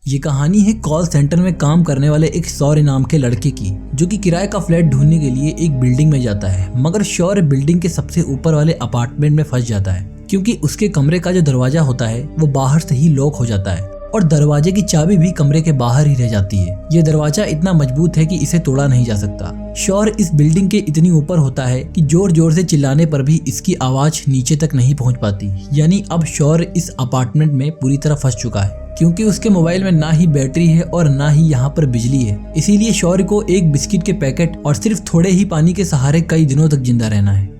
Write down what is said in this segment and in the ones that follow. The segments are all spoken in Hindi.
ये कहानी है कॉल सेंटर में काम करने वाले एक शौर्य नाम के लड़के की, जो कि किराए का फ्लैट ढूंढने के लिए एक बिल्डिंग में जाता है। मगर शौर्य बिल्डिंग के सबसे ऊपर वाले अपार्टमेंट में फंस जाता है, क्योंकि उसके कमरे का जो दरवाजा होता है वो बाहर से ही लॉक हो जाता है और दरवाजे की चाबी भी कमरे के बाहर ही रह जाती है। ये दरवाजा इतना मजबूत है कि इसे तोड़ा नहीं जा सकता। शौर्य इस बिल्डिंग के इतनी ऊपर होता है कि जोर जोर से चिल्लाने पर भी इसकी आवाज नीचे तक नहीं पहुंच पाती। यानी अब शौर्य इस अपार्टमेंट में पूरी तरह फंस चुका है, क्योंकि उसके मोबाइल में ना ही बैटरी है और ना ही यहाँ पर बिजली है। इसीलिए शौर्य को एक बिस्किट के पैकेट और सिर्फ थोड़े ही पानी के सहारे कई दिनों तक जिंदा रहना है।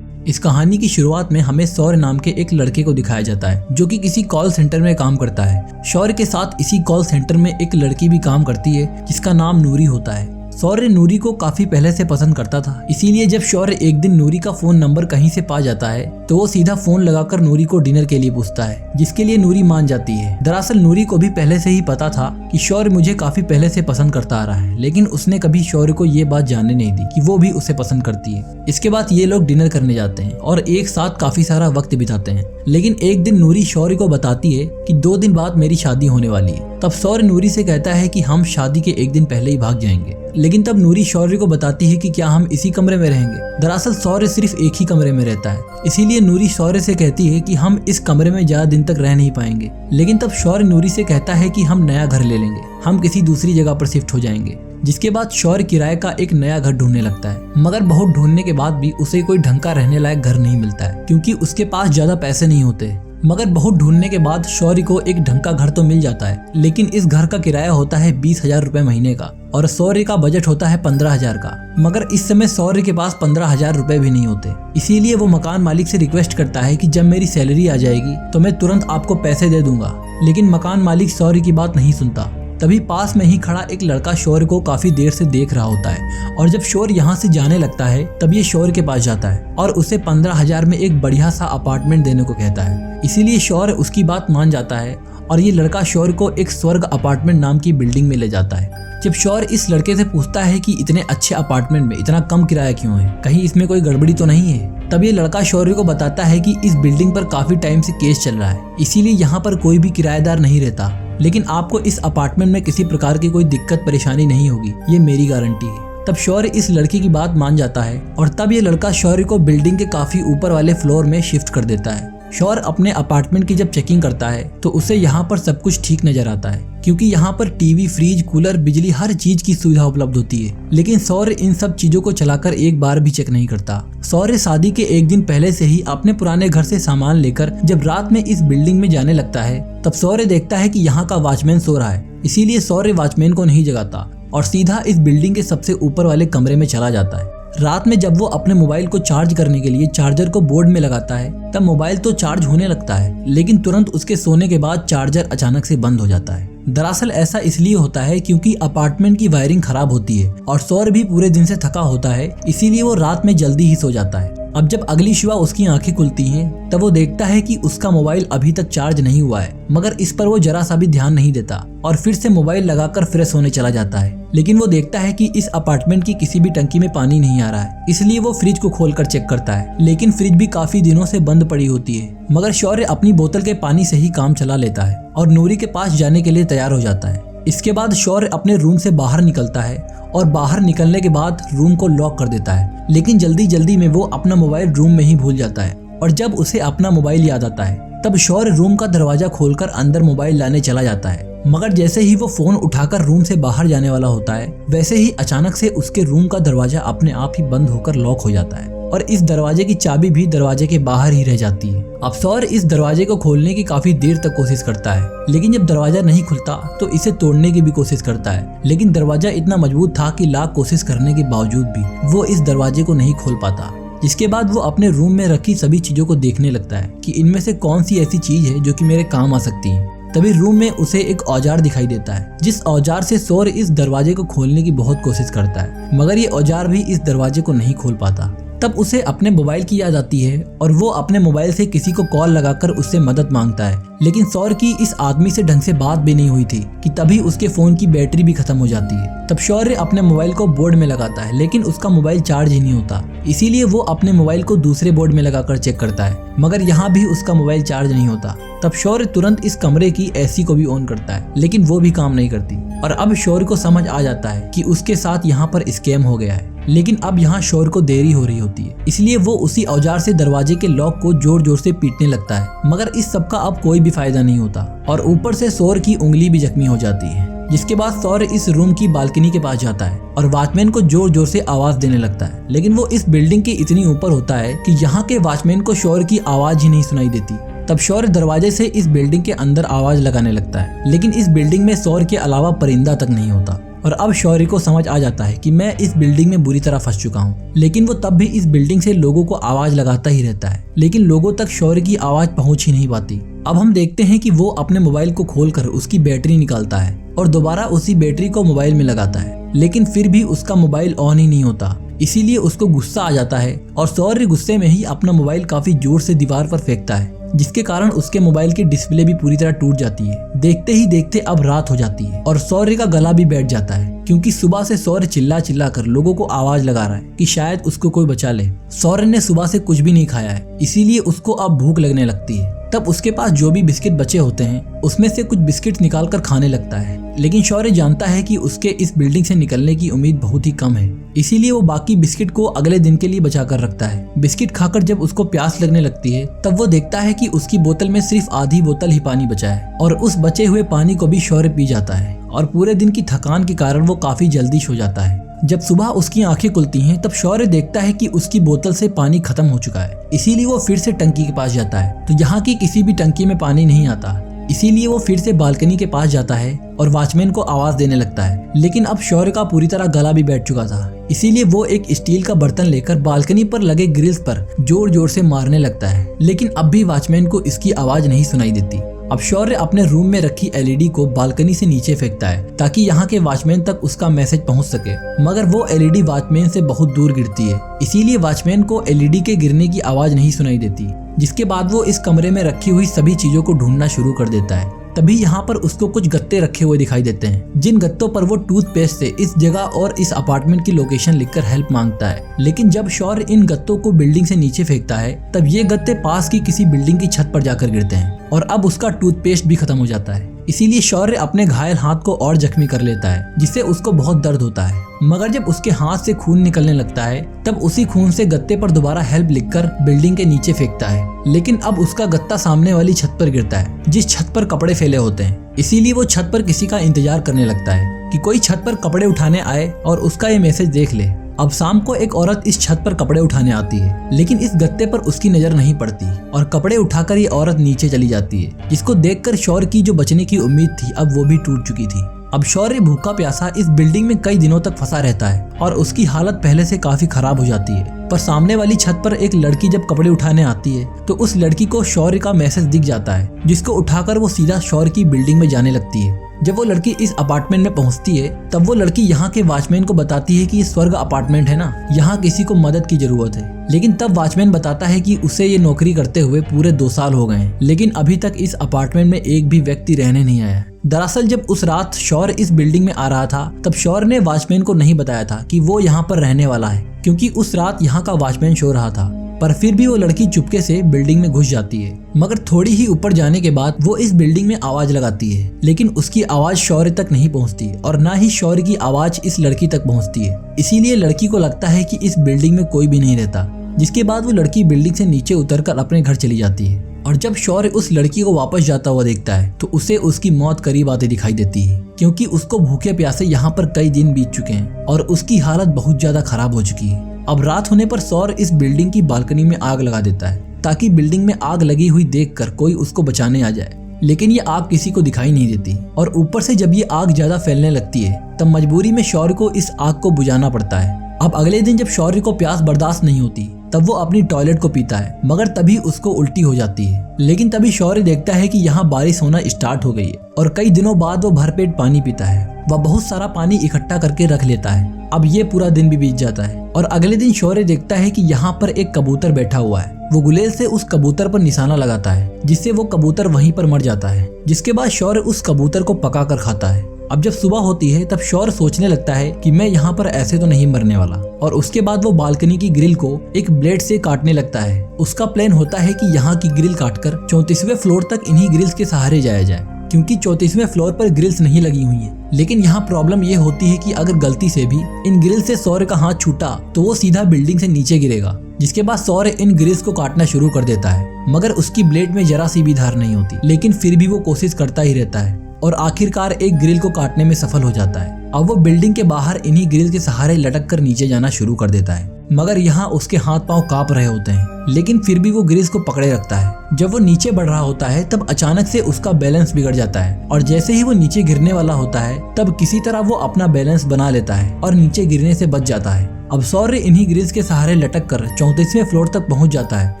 इस कहानी की शुरुआत में हमें शौर्य नाम के एक लड़के को दिखाया जाता है, जो कि किसी कॉल सेंटर में काम करता है। शौर्य के साथ इसी कॉल सेंटर में एक लड़की भी काम करती है, जिसका नाम नूरी होता है। शौर्य नूरी को काफी पहले से पसंद करता था, इसीलिए जब शौर्य एक दिन नूरी का फोन नंबर कहीं से पा जाता है तो वो सीधा फोन लगाकर नूरी को डिनर के लिए पूछता है, जिसके लिए नूरी मान जाती है। दरअसल नूरी को भी पहले से ही पता था कि शौर्य मुझे काफी पहले से पसंद करता आ रहा है, लेकिन उसने कभी शौर्य को ये बात जानने नहीं दी कि वो भी उसे पसंद करती है। इसके बाद ये लोग डिनर करने जाते हैं और एक साथ काफी सारा वक्त बिताते हैं। लेकिन एक दिन नूरी शौर्य को बताती है कि 2 दिन बाद मेरी शादी होने वाली है। तब शौर्य नूरी से कहता है कि हम शादी के एक दिन पहले ही भाग जाएंगे। लेकिन तब नूरी शौर्य को बताती है कि क्या हम इसी कमरे में रहेंगे। दरअसल शौर्य सिर्फ एक ही कमरे में रहता है, इसीलिए नूरी शौर्य से कहती है कि हम इस कमरे में ज्यादा दिन तक रह नहीं पाएंगे। लेकिन तब शौर्य नूरी से कहता है कि हम नया घर ले लेंगे, हम किसी दूसरी जगह पर शिफ्ट हो जाएंगे। जिसके बाद शौर्य किराए का एक नया घर ढूंढने लगता है। मगर बहुत ढूंढने के बाद भी उसे कोई ढंग का रहने लायक घर नहीं मिलता है, क्योंकि उसके पास ज्यादा पैसे नहीं होते। मगर बहुत ढूंढने के बाद शौर्य को एक ढंग का घर तो मिल जाता है, लेकिन इस घर का किराया होता है 20,000 रुपए महीने का और शौर्य का बजट होता है 15,000 का। मगर इस समय शौर्य के पास 15,000 रुपए भी नहीं होते। इसीलिए वो मकान मालिक से रिक्वेस्ट करता है कि जब मेरी सैलरी आ जाएगी तो मैं तुरंत आपको पैसे दे दूंगा। लेकिन मकान मालिक शौर्य की बात नहीं सुनता। तभी पास में ही खड़ा एक लड़का शौर्य को काफी देर से देख रहा होता है और जब शौर्य यहाँ से जाने लगता है तब ये शौर्य के पास जाता है और उसे 15,000 में एक बढ़िया सा अपार्टमेंट देने को कहता है। इसीलिए शौर्य उसकी बात मान जाता है और ये लड़का शौर्य को एक स्वर्ग अपार्टमेंट नाम की बिल्डिंग में ले जाता है। जब शौर्य इस लड़के से पूछता है कि इतने अच्छे अपार्टमेंट में इतना कम किराया क्यों है, कहीं इसमें कोई गड़बड़ी तो नहीं है, तब ये लड़का शौर्य को बताता है कि इस बिल्डिंग पर काफी टाइम से केस चल रहा है, इसीलिए यहाँ पर कोई भी किराएदार नहीं रहता। लेकिन आपको इस अपार्टमेंट में किसी प्रकार की कोई दिक्कत परेशानी नहीं होगी, ये मेरी गारंटी है। तब शौर्य इस लड़के की बात मान जाता है और तब ये लड़का शौर्य को बिल्डिंग के काफी ऊपर वाले फ्लोर में शिफ्ट कर देता है। शौर्य अपने अपार्टमेंट की जब चेकिंग करता है तो उसे यहाँ पर सब कुछ ठीक नजर आता है, क्योंकि यहाँ पर टीवी, फ्रिज, कूलर, बिजली, हर चीज की सुविधा उपलब्ध होती है। लेकिन शौर्य इन सब चीजों को चलाकर एक बार भी चेक नहीं करता। शौर्य शादी के एक दिन पहले से ही अपने पुराने घर से सामान लेकर जब रात में इस बिल्डिंग में जाने लगता है तब शौर्य देखता है कि यहाँ का वॉचमैन सो रहा है। इसीलिए शौर्य वॉचमैन को नहीं जगाता और सीधा इस बिल्डिंग के सबसे ऊपर वाले कमरे में चला जाता है। रात में जब वो अपने मोबाइल को चार्ज करने के लिए चार्जर को बोर्ड में लगाता है तब मोबाइल तो चार्ज होने लगता है, लेकिन तुरंत उसके सोने के बाद चार्जर अचानक से बंद हो जाता है। दरअसल ऐसा इसलिए होता है क्योंकि अपार्टमेंट की वायरिंग खराब होती है और शौर्य भी पूरे दिन से थका होता है, इसीलिए वो रात में जल्दी ही सो जाता है। अब जब अगली सुबह उसकी आंखें खुलती हैं तब वो देखता है कि उसका मोबाइल अभी तक चार्ज नहीं हुआ है, मगर इस पर वो जरा सा भी ध्यान नहीं देता और फिर से मोबाइल लगाकर फ्रेश होने चला जाता है। लेकिन वो देखता है कि इस अपार्टमेंट की किसी भी टंकी में पानी नहीं आ रहा है, इसलिए वो फ्रिज को खोलकर चेक करता है, लेकिन फ्रिज भी काफी दिनों से बंद पड़ी होती है। मगर शौर्य अपनी बोतल के पानी से ही काम चला लेता है और नूरी के पास जाने के लिए तैयार हो जाता है। इसके बाद शौर्य अपने रूम से बाहर निकलता है और बाहर निकलने के बाद रूम को लॉक कर देता है। लेकिन जल्दी जल्दी में वो अपना मोबाइल रूम में ही भूल जाता है और जब उसे अपना मोबाइल याद आता है तब शौर्य रूम का दरवाजा खोलकर अंदर मोबाइल लाने चला जाता है। मगर जैसे ही वो फोन उठाकर रूम से बाहर जाने वाला होता है वैसे ही अचानक से उसके रूम का दरवाजा अपने आप ही बंद होकर लॉक हो जाता है और इस दरवाजे की चाबी भी दरवाजे के बाहर ही रह जाती है। अब शौर्य इस दरवाजे को खोलने की काफी देर तक कोशिश करता है, लेकिन जब दरवाजा नहीं खुलता तो इसे तोड़ने की भी कोशिश करता है, लेकिन दरवाजा इतना मजबूत था कि लाख कोशिश करने के बावजूद भी वो इस दरवाजे को नहीं खोल पाता। जिसके बाद वो अपने रूम में रखी सभी चीजों को देखने लगता है कि इनमें से कौन सी ऐसी चीज है जो कि मेरे काम आ सकती है। तभी रूम में उसे एक औजार दिखाई देता है, जिस औजार से शौर्य इस दरवाजे को खोलने की बहुत कोशिश करता है, मगर ये औजार भी इस दरवाजे को नहीं खोल पाता। तब उसे अपने मोबाइल की याद आती है और वो अपने मोबाइल से किसी को कॉल लगाकर उससे मदद मांगता है। लेकिन शौर्य की इस आदमी से ढंग से बात भी नहीं हुई थी कि तभी उसके फोन की बैटरी भी खत्म हो जाती है। तब शौर्य अपने मोबाइल को बोर्ड में लगाता है, लेकिन उसका मोबाइल चार्ज ही नहीं होता। इसीलिए वो अपने मोबाइल को दूसरे बोर्ड में लगाकर चेक करता है, मगर यहाँ भी उसका मोबाइल चार्ज नहीं होता। तब शौर्य तुरंत इस कमरे की एसी को भी ऑन करता है, लेकिन वो भी काम नहीं करती। और अब शौर्य को समझ आ जाता है कि उसके साथ यहाँ पर स्कैम हो गया है। लेकिन अब यहाँ शौर्य को देरी हो रही होती है, इसलिए वो उसी औजार से दरवाजे के लॉक को जोर जोर से पीटने लगता है, मगर इस सब का अब कोई भी फायदा नहीं होता और ऊपर से शौर्य की उंगली भी जख्मी हो जाती है। जिसके बाद शौर्य इस रूम की बालकनी के पास जाता है और वॉचमैन को जोर जोर से आवाज देने लगता है। लेकिन वो इस बिल्डिंग के इतनी ऊपर होता है कि यहाँ के वॉचमैन को शौर्य की आवाज ही नहीं सुनाई देती। तब शौर्य दरवाजे से इस बिल्डिंग के अंदर आवाज लगाने लगता है, लेकिन इस बिल्डिंग में शौर्य के अलावा परिंदा तक नहीं होता। और अब शौर्य को समझ आ जाता है कि मैं इस बिल्डिंग में बुरी तरह फंस चुका हूँ। लेकिन वो तब भी इस बिल्डिंग से लोगों को आवाज लगाता ही रहता है, लेकिन लोगों तक शौर्य की आवाज पहुँच ही नहीं पाती। अब हम देखते हैं कि वो अपने मोबाइल को खोलकर उसकी बैटरी निकालता है और दोबारा उसी बैटरी को मोबाइल में लगाता है, लेकिन फिर भी उसका मोबाइल ऑन ही नहीं होता। इसीलिए उसको गुस्सा आ जाता है और शौर्य गुस्से में ही अपना मोबाइल काफी जोर से दीवार पर फेंकता है, जिसके कारण उसके मोबाइल की डिस्प्ले भी पूरी तरह टूट जाती है। देखते ही देखते अब रात हो जाती है और शौर्य का गला भी बैठ जाता है, क्योंकि सुबह से शौर्य चिल्ला चिल्ला कर लोगों को आवाज लगा रहा है कि शायद उसको कोई बचा ले। शौर्य ने सुबह से कुछ भी नहीं खाया है, इसीलिए उसको अब भूख लगने लगती है। तब उसके पास जो भी बिस्किट बचे होते हैं उसमें से कुछ बिस्किट निकाल कर खाने लगता है। लेकिन शौर्य जानता है कि उसके इस बिल्डिंग से निकलने की उम्मीद बहुत ही कम है, इसीलिए वो बाकी बिस्किट को अगले दिन के लिए बचा कर रखता है। बिस्किट खाकर जब उसको प्यास लगने लगती है तब वो देखता है कि उसकी बोतल में सिर्फ आधी बोतल ही पानी बचा है और उस बचे हुए पानी को भी शौर्य पी जाता है और पूरे दिन की थकान के कारण वो काफी जल्दी सो जाता है। जब सुबह उसकी आंखें खुलती हैं तब शौर्य देखता है कि उसकी बोतल से पानी खत्म हो चुका है। इसीलिए वो फिर से टंकी के पास जाता है, तो यहाँ की किसी भी टंकी में पानी नहीं आता। इसीलिए वो फिर से बालकनी के पास जाता है और वॉचमैन को आवाज देने लगता है। लेकिन अब शौर्य का पूरी तरह गला भी बैठ चुका था, इसीलिए वो एक स्टील का बर्तन लेकर बालकनी पर लगे ग्रिल्स पर जोर जोर से मारने लगता है। लेकिन अब भी वॉचमैन को इसकी आवाज नहीं सुनाई देती। अब शौर्य अपने रूम में रखी एलईडी को बालकनी से नीचे फेंकता है ताकि यहाँ के वॉचमैन तक उसका मैसेज पहुँच सके, मगर वो एलईडी वॉचमैन से बहुत दूर गिरती है, इसीलिए वॉचमैन को एलईडी के गिरने की आवाज नहीं सुनाई देती। जिसके बाद वो इस कमरे में रखी हुई सभी चीजों को ढूंढना शुरू कर देता है। तभी यहाँ पर उसको कुछ गत्ते रखे हुए दिखाई देते हैं, जिन गत्तों पर वो टूथपेस्ट से इस जगह और इस अपार्टमेंट की लोकेशन लिखकर हेल्प मांगता है। लेकिन जब शौर्य इन गत्तों को बिल्डिंग से नीचे फेंकता है तब ये गत्ते पास की किसी बिल्डिंग की छत पर जाकर गिरते हैं और अब उसका टूथपेस्ट भी खत्म हो जाता है। इसीलिए शौर्य अपने घायल हाथ को और जख्मी कर लेता है, जिससे उसको बहुत दर्द होता है। मगर जब उसके हाथ से खून निकलने लगता है तब उसी खून से गत्ते पर दोबारा हेल्प लिखकर बिल्डिंग के नीचे फेंकता है। लेकिन अब उसका गत्ता सामने वाली छत पर गिरता है, जिस छत पर कपड़े फैले होते हैं। इसीलिए वो छत पर किसी का इंतजार करने लगता है कि कोई छत पर कपड़े उठाने आए और उसका ये मैसेज देख ले। अब शाम को एक औरत इस छत पर कपड़े उठाने आती है, लेकिन इस गत्ते पर उसकी नजर नहीं पड़ती और कपड़े उठाकर ये औरत नीचे चली जाती है, जिसको देखकर शौर्य की जो बचने की उम्मीद थी अब वो भी टूट चुकी थी। अब शौर्य भूखा प्यासा इस बिल्डिंग में कई दिनों तक फंसा रहता है और उसकी हालत पहले से काफी खराब हो जाती है। पर सामने वाली छत पर एक लड़की जब कपड़े उठाने आती है तो उस लड़की को शौर्य का मैसेज दिख जाता है, जिसको उठाकर वो सीधा शौर्य की बिल्डिंग में जाने लगती है। जब वो लड़की इस अपार्टमेंट में पहुंचती है तब वो लड़की यहाँ के वॉचमैन को बताती है कि ये स्वर्ग अपार्टमेंट है ना, यहाँ किसी को मदद की जरूरत है। लेकिन तब वॉचमैन बताता है कि उसे ये नौकरी करते हुए पूरे 2 साल हो गए हैं, लेकिन अभी तक इस अपार्टमेंट में एक भी व्यक्ति रहने नहीं आया। दरअसल जब उस रात शौर्य इस बिल्डिंग में आ रहा था तब शौर्य ने वॉचमैन को नहीं बताया था कि वो यहाँ पर रहने वाला है, क्योंकि उस रात यहाँ का वॉचमैन सो रहा था। पर फिर भी वो लड़की चुपके से बिल्डिंग में घुस जाती है, मगर थोड़ी ही ऊपर जाने के बाद वो इस बिल्डिंग में आवाज लगाती है, लेकिन उसकी आवाज शौर्य तक नहीं पहुंचती और ना ही शौर्य की आवाज इस लड़की तक पहुंचती है। इसीलिए लड़की को लगता है कि इस बिल्डिंग में कोई भी नहीं रहता, जिसके बाद वो लड़की बिल्डिंग से नीचे उतरकर अपने घर चली जाती है। और जब शौर्य उस लड़की को वापस जाता हुआ देखता है तो उसे उसकी मौत करीब आते दिखाई देती है, क्योंकि उसको भूखे प्यासे यहाँ पर कई दिन बीत चुके हैं और उसकी हालत बहुत ज्यादा खराब हो चुकी है। अब रात होने पर शौर्य इस बिल्डिंग की बालकनी में आग लगा देता है ताकि बिल्डिंग में आग लगी हुई देखकर कोई उसको बचाने आ जाए, लेकिन ये आग किसी को दिखाई नहीं देती और ऊपर से जब ये आग ज्यादा फैलने लगती है तब मजबूरी में शौर्य को इस आग को बुझाना पड़ता है। अब अगले दिन जब शौर्य को प्यास बर्दाश्त नहीं होती तब वो अपनी टॉयलेट को पीता है, मगर तभी उसको उल्टी हो जाती है। लेकिन तभी शौर्य देखता है कि यहाँ बारिश होना स्टार्ट हो गई है और कई दिनों बाद वो भरपेट पानी पीता है। वह बहुत सारा पानी इकट्ठा करके रख लेता है। अब ये पूरा दिन भी बीत जाता है और अगले दिन शौर्य देखता है कि यहाँ पर एक कबूतर बैठा हुआ है। वो गुलेल से उस कबूतर पर निशाना लगाता है, जिससे वो कबूतर वहीं पर मर जाता है। जिसके बाद शौर्य उस कबूतर को पका कर खाता है। अब जब सुबह होती है तब शौर्य सोचने लगता है कि मैं यहाँ पर ऐसे तो नहीं मरने वाला, और उसके बाद वो बालकनी की ग्रिल को एक ब्लेड से काटने लगता है। उसका प्लान होता है कि यहाँ की ग्रिल काटकर 34वें फ्लोर तक इन्हीं ग्रिल्स के सहारे जाया जाए, क्योंकि 34वें फ्लोर पर ग्रिल्स नहीं लगी हुई हैं। लेकिन यहाँ प्रॉब्लम ये होती है कि अगर गलती से भी इन ग्रिल से शौर्य का हाथ छूटा तो वो सीधा बिल्डिंग से नीचे गिरेगा। जिसके बाद शौर्य इन ग्रिल्स को काटना शुरू कर देता है, मगर उसकी ब्लेड में जरा सी भी धार नहीं होती। लेकिन फिर भी वो कोशिश करता ही रहता है और आखिरकार एक ग्रिल को काटने में सफल हो जाता है। अब वो बिल्डिंग के बाहर इन्हीं ग्रिल के सहारे लटक कर नीचे जाना शुरू कर देता है, मगर यहाँ उसके हाथ पांव कांप रहे होते हैं। लेकिन फिर भी वो ग्रिल्स को पकड़े रखता है। जब वो नीचे बढ़ रहा होता है तब अचानक से उसका बैलेंस बिगड़ जाता है, और जैसे ही वो नीचे गिरने वाला होता है तब किसी तरह वो अपना बैलेंस बना लेता है और नीचे गिरने से बच जाता है। अब शौर्य इन्हीं ग्रिल्स के सहारे लटक कर 34वें फ्लोर तक पहुंच जाता है,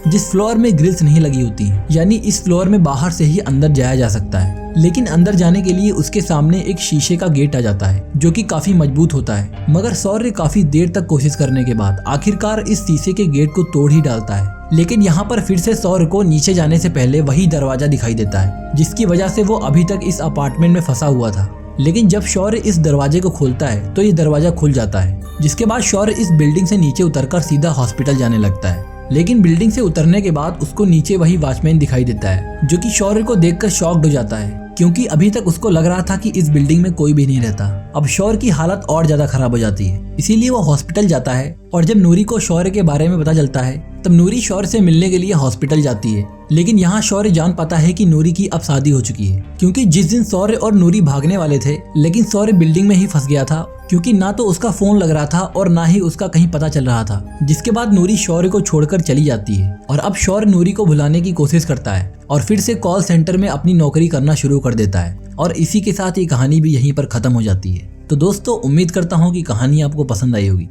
जिस फ्लोर में ग्रिल्स नहीं लगी होती हैं। यानी इस फ्लोर में बाहर से ही अंदर जाया जा सकता है। लेकिन अंदर जाने के लिए उसके सामने एक शीशे का गेट आ जाता है, जो कि काफी मजबूत होता है। मगर शौर्य काफी देर तक कोशिश करने के बाद आखिरकार इस शीशे के गेट को तोड़ ही डालता है। लेकिन यहाँ पर फिर से शौर्य को नीचे जाने से पहले वही दरवाजा दिखाई देता है, जिसकी वजह से वो अभी तक इस अपार्टमेंट में फंसा हुआ था। लेकिन जब शौर्य इस दरवाजे को खोलता है तो ये दरवाजा खुल जाता है, जिसके बाद शौर्य इस बिल्डिंग से नीचे उतरकर सीधा हॉस्पिटल जाने लगता है। लेकिन बिल्डिंग से उतरने के बाद उसको नीचे वही वॉचमैन दिखाई देता है, जो कि शौर्य को देखकर शॉक्ड हो जाता है, क्योंकि अभी तक उसको लग रहा था कि इस बिल्डिंग में कोई भी नहीं रहता। अब शौर्य की हालत और ज्यादा खराब हो जाती है, इसीलिए वो हॉस्पिटल जाता है। और जब नूरी को शौर्य के बारे में पता चलता है तब नूरी शौर्य से मिलने के लिए हॉस्पिटल जाती है। लेकिन यहाँ शौर्य जान पाता है कि नूरी की अब शादी हो चुकी है, क्योंकि जिस दिन शौर्य और नूरी भागने वाले थे, लेकिन शौर्य बिल्डिंग में ही फंस गया था, क्योंकि ना तो उसका फोन लग रहा था और ना ही उसका कहीं पता चल रहा था। जिसके बाद नूरी शौर्य को छोड़कर चली जाती है और अब शौर्य नूरी को भुलाने की कोशिश करता है और फिर से कॉल सेंटर में अपनी नौकरी करना शुरू कर देता है। और इसी के साथ ये कहानी भी यहीं पर खत्म हो जाती है। तो दोस्तों, उम्मीद करता हूँ कि कहानी आपको पसंद आई होगी।